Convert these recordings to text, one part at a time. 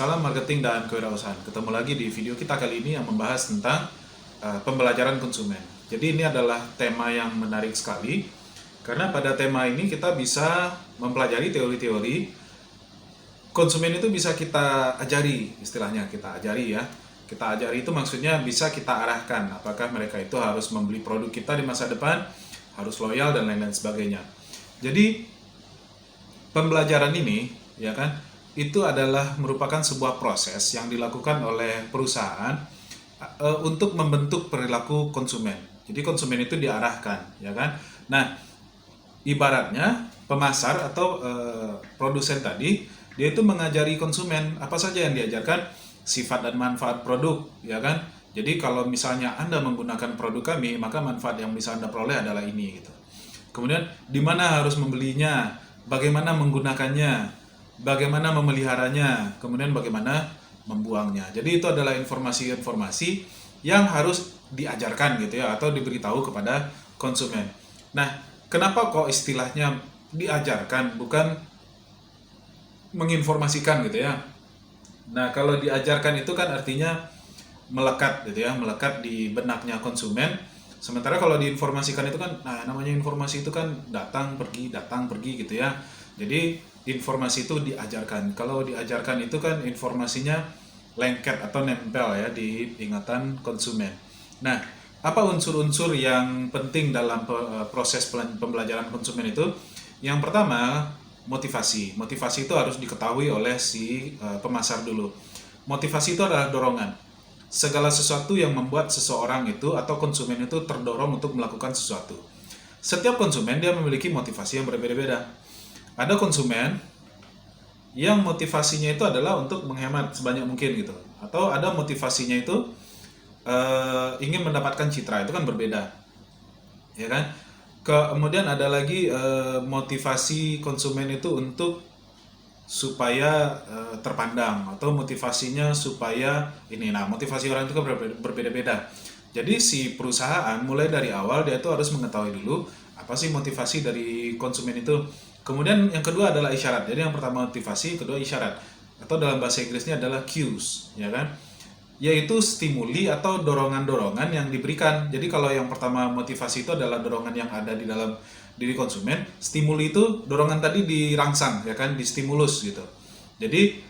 Salam marketing dan kewirausahaan. Ketemu lagi di video kita kali ini yang membahas tentang pembelajaran konsumen. Jadi ini adalah tema yang menarik sekali karena pada tema ini kita bisa mempelajari teori-teori konsumen itu bisa kita ajari, istilahnya kita ajari ya. Kita ajari itu maksudnya bisa kita arahkan apakah mereka itu harus membeli produk kita di masa depan, harus loyal dan lain-lain sebagainya. Jadi pembelajaran ini ya kan itu adalah merupakan sebuah proses yang dilakukan oleh perusahaan untuk membentuk perilaku konsumen. Jadi konsumen itu diarahkan, ya kan? Nah, ibaratnya pemasar atau produsen tadi dia itu mengajari konsumen apa saja yang diajarkan, sifat dan manfaat produk, ya kan? Jadi kalau misalnya Anda menggunakan produk kami, maka manfaat yang bisa Anda peroleh adalah ini gitu. Kemudian di mana harus membelinya, bagaimana menggunakannya, bagaimana memeliharanya, kemudian bagaimana membuangnya. Jadi itu adalah informasi-informasi yang harus diajarkan gitu ya, atau diberitahu kepada konsumen. Nah, kenapa kok istilahnya diajarkan bukan menginformasikan gitu ya? Nah, kalau diajarkan itu kan artinya melekat gitu ya, melekat di benaknya konsumen. Sementara kalau diinformasikan itu kan, nah namanya informasi itu kan datang pergi gitu ya. Jadi informasi itu diajarkan. Kalau diajarkan itu kan informasinya lengket atau nempel ya di ingatan konsumen. Nah, apa unsur-unsur yang penting dalam proses pembelajaran konsumen itu? Yang pertama, motivasi. Motivasi itu harus diketahui oleh si pemasar dulu. Motivasi itu adalah dorongan. Segala sesuatu yang membuat seseorang itu atau konsumen itu terdorong untuk melakukan sesuatu. Setiap konsumen dia memiliki motivasi yang berbeda-beda. Ada konsumen yang motivasinya itu adalah untuk menghemat sebanyak mungkin gitu, atau ada motivasinya itu ingin mendapatkan citra, itu kan berbeda, ya kan? Kemudian ada lagi motivasi konsumen itu untuk supaya terpandang, atau motivasinya supaya ini. Nah, motivasi orang itu kan berbeda-beda. Jadi si perusahaan mulai dari awal dia itu harus mengetahui dulu apa sih motivasi dari konsumen itu. Kemudian yang kedua adalah isyarat. Jadi yang pertama motivasi, kedua isyarat. Atau dalam bahasa Inggrisnya adalah cues, ya kan? Yaitu stimuli atau dorongan-dorongan yang diberikan. Jadi kalau yang pertama motivasi itu adalah dorongan yang ada di dalam diri konsumen, stimuli itu dorongan tadi dirangsang, ya kan? Distimulus gitu. Jadi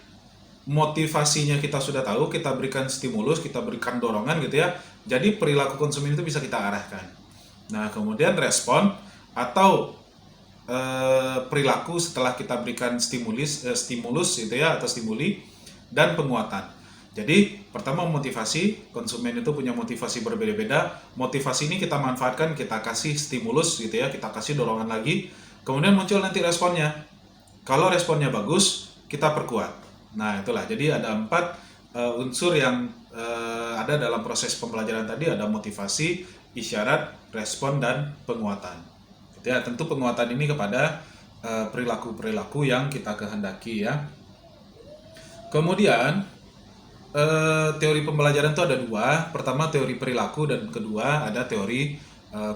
motivasinya kita sudah tahu, kita berikan stimulus, kita berikan dorongan gitu ya. Jadi perilaku konsumen itu bisa kita arahkan. Nah, kemudian respon atau perilaku setelah kita berikan stimulus gitu ya, atau stimuli, dan penguatan. Jadi pertama motivasi, konsumen itu punya motivasi berbeda-beda. Motivasi ini kita manfaatkan, kita kasih stimulus gitu ya, kita kasih dorongan lagi. Kemudian muncul nanti responnya. Kalau responnya bagus, kita perkuat. Nah itulah, jadi ada 4 unsur yang ada dalam proses pembelajaran tadi. Ada motivasi, isyarat, respon, dan penguatan. Ya, tentu penguatan ini kepada perilaku-perilaku yang kita kehendaki ya. Kemudian teori pembelajaran itu ada 2. Pertama teori perilaku, dan kedua ada teori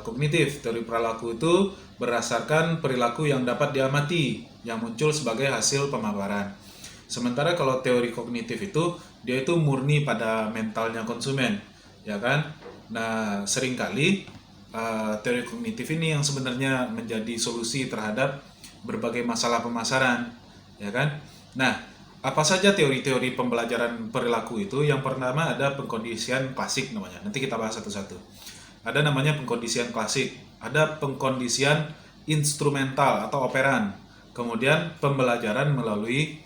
kognitif. Teori perilaku itu berdasarkan perilaku yang dapat diamati, yang muncul sebagai hasil pemaparan. Sementara kalau teori kognitif itu dia itu murni pada mentalnya konsumen, ya kan? Nah, seringkali teori kognitif ini yang sebenarnya menjadi solusi terhadap berbagai masalah pemasaran, ya kan? Nah, apa saja teori-teori pembelajaran perilaku itu? Yang pertama ada pengkondisian klasik namanya. Nanti kita bahas satu-satu. Ada namanya pengkondisian klasik, ada pengkondisian instrumental atau operan, kemudian pembelajaran melalui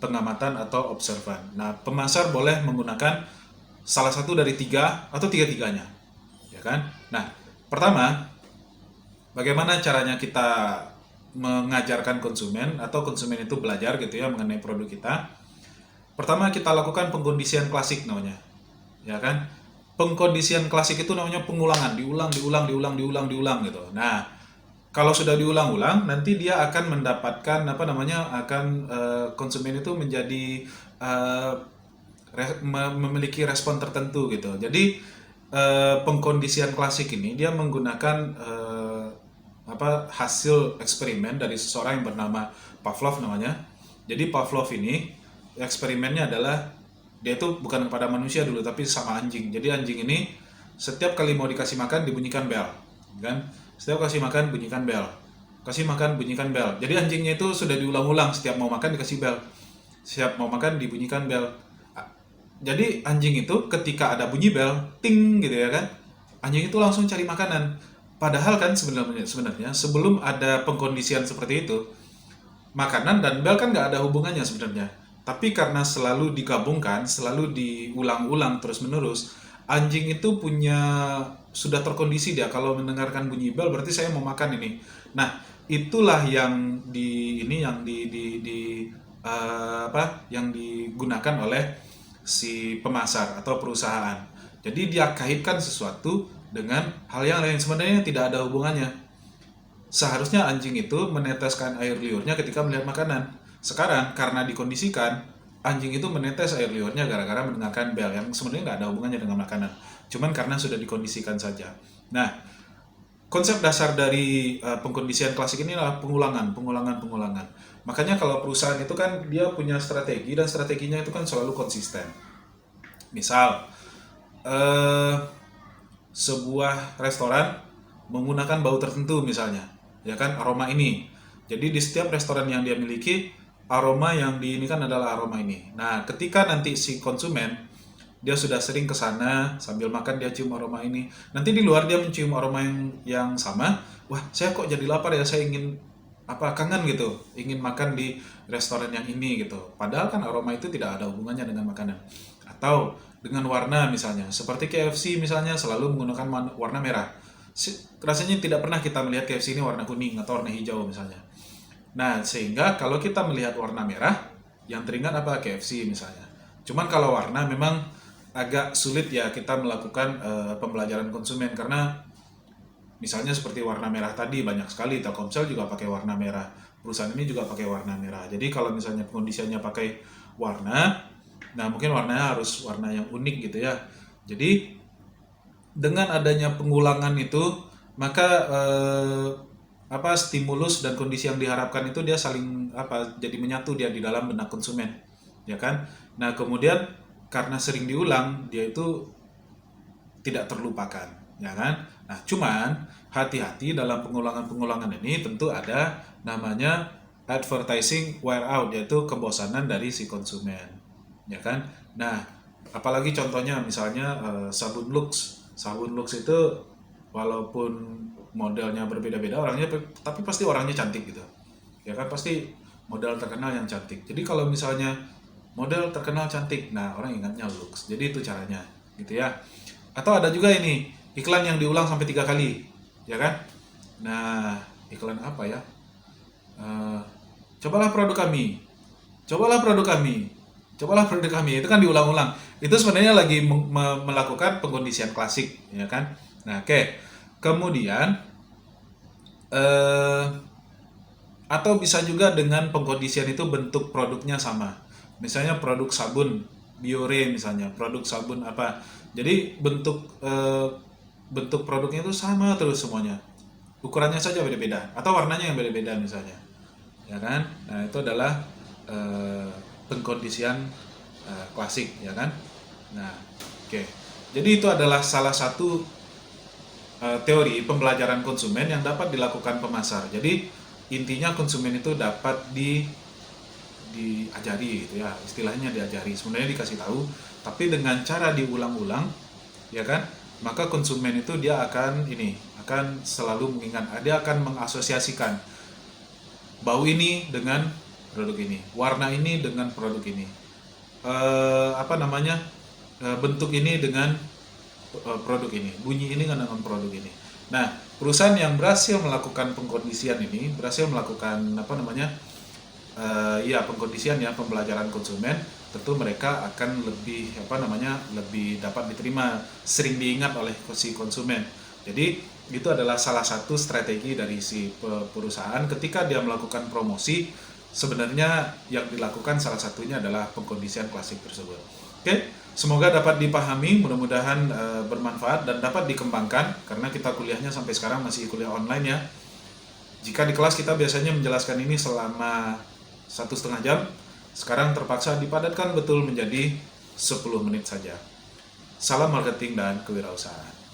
pengamatan atau observan. Nah, pemasar boleh menggunakan salah satu dari 3 atau tiga-tiganya, ya kan? Nah, pertama, bagaimana caranya kita mengajarkan konsumen atau konsumen itu belajar gitu ya mengenai produk kita. Pertama kita lakukan pengkondisian klasik namanya, ya kan? Pengkondisian klasik itu namanya pengulangan, diulang gitu. Nah, kalau sudah diulang-ulang, nanti dia akan mendapatkan konsumen itu menjadi memiliki respon tertentu gitu. Jadi pengkondisian klasik ini dia menggunakan hasil eksperimen dari seseorang yang bernama Pavlov namanya. Jadi Pavlov ini eksperimennya adalah dia itu bukan kepada manusia dulu tapi sama anjing. Jadi anjing ini setiap kali mau dikasih makan dibunyikan bel, kan? Setiap kasih makan bunyikan bel, kasih makan bunyikan bel. Jadi anjingnya itu sudah diulang-ulang, setiap mau makan dikasih bel, setiap mau makan dibunyikan bel. Jadi anjing itu ketika ada bunyi bel, ting gitu ya kan, anjing itu langsung cari makanan. Padahal kan sebenarnya sebelum ada pengkondisian seperti itu, makanan dan bel kan nggak ada hubungannya sebenarnya. Tapi karena selalu digabungkan, selalu diulang-ulang terus-menerus, anjing itu sudah terkondisi dia kalau mendengarkan bunyi bel berarti saya mau makan ini. Nah, itulah yang yang digunakan oleh si pemasar atau perusahaan. Jadi dia kaitkan sesuatu dengan hal yang lain sebenarnya tidak ada hubungannya. Seharusnya anjing itu meneteskan air liurnya ketika melihat makanan. Sekarang karena dikondisikan, anjing itu menetes air liurnya gara-gara mendengarkan bel yang sebenarnya nggak ada hubungannya dengan makanan. Cuman karena sudah dikondisikan saja. Nah, konsep dasar dari pengkondisian klasik ini adalah pengulangan. Makanya kalau perusahaan itu kan dia punya strategi dan strateginya itu kan selalu konsisten. Misal, sebuah restoran menggunakan bau tertentu misalnya, ya kan, aroma ini. Jadi di setiap restoran yang dia miliki, aroma yang diinikan adalah aroma ini. Nah, ketika nanti si konsumen dia sudah sering ke sana sambil makan dia cium aroma ini. Nanti di luar dia mencium aroma yang sama, wah, saya kok jadi lapar ya, saya ingin kangen gitu, ingin makan di restoran yang ini gitu. Padahal kan aroma itu tidak ada hubungannya dengan makanan. Atau dengan warna misalnya, seperti KFC misalnya selalu menggunakan warna merah. Rasanya tidak pernah kita melihat KFC ini warna kuning atau warna hijau misalnya. Nah, sehingga kalau kita melihat warna merah, yang teringat apa? KFC misalnya. Cuman kalau warna memang agak sulit ya kita melakukan pembelajaran konsumen karena misalnya seperti warna merah tadi banyak sekali, Telkomsel juga pakai warna merah, perusahaan ini juga pakai warna merah. Jadi kalau misalnya kondisinya pakai warna, nah mungkin warnanya harus warna yang unik gitu ya. Jadi dengan adanya pengulangan itu maka stimulus dan kondisi yang diharapkan itu dia saling jadi menyatu dia di dalam benak konsumen, ya kan? Nah, kemudian karena sering diulang dia itu tidak terlupakan, ya kan? Nah, cuman hati-hati dalam pengulangan ini tentu ada namanya advertising wear out, yaitu kebosanan dari si konsumen, ya kan? Nah, apalagi contohnya misalnya sabun Lux itu walaupun modelnya berbeda-beda orangnya, tapi pasti orangnya cantik gitu, ya kan? Pasti model terkenal yang cantik. Jadi kalau misalnya model terkenal cantik, nah orang ingatnya Lux. Jadi itu caranya, gitu ya. Atau ada juga ini iklan yang diulang sampai 3 kali, ya kan? Nah, iklan apa ya? Cobalah produk kami, cobalah produk kami, cobalah produk kami. Itu kan diulang-ulang. Itu sebenarnya lagi melakukan pengkondisian klasik, ya kan? Nah, oke. Kemudian atau bisa juga dengan pengkondisian itu bentuk produknya sama. Misalnya produk sabun Biore misalnya, produk sabun apa. Jadi bentuk produknya itu sama terus semuanya. Ukurannya saja beda-beda atau warnanya yang beda-beda misalnya. Ya kan? Nah, itu adalah pengkondisian klasik, ya kan? Nah, oke. Jadi itu adalah salah satu teori pembelajaran konsumen yang dapat dilakukan pemasar. Jadi intinya konsumen itu dapat diajari gitu ya, istilahnya diajari, sebenarnya dikasih tahu, tapi dengan cara diulang-ulang, ya kan, maka konsumen itu dia akan selalu mengingat, dia akan mengasosiasikan bau ini dengan produk ini, warna ini dengan produk ini, bentuk ini dengan produk ini, bunyi ini dengan produk ini. Nah, perusahaan yang berhasil melakukan pengkondisian ini, berhasil melakukan pengkondisian ya, pembelajaran konsumen, tentu mereka akan lebih lebih dapat diterima, sering diingat oleh si konsumen. Jadi itu adalah salah satu strategi dari si perusahaan ketika dia melakukan promosi. Sebenarnya yang dilakukan salah satunya adalah pengkondisian klasik tersebut. Oke, semoga dapat dipahami, mudah-mudahan bermanfaat dan dapat dikembangkan karena kita kuliahnya sampai sekarang masih kuliah online ya. Jika di kelas kita biasanya menjelaskan ini selama 1,5 jam, Sekarang terpaksa dipadatkan betul menjadi 10 menit saja. Salam marketing dan kewirausahaan.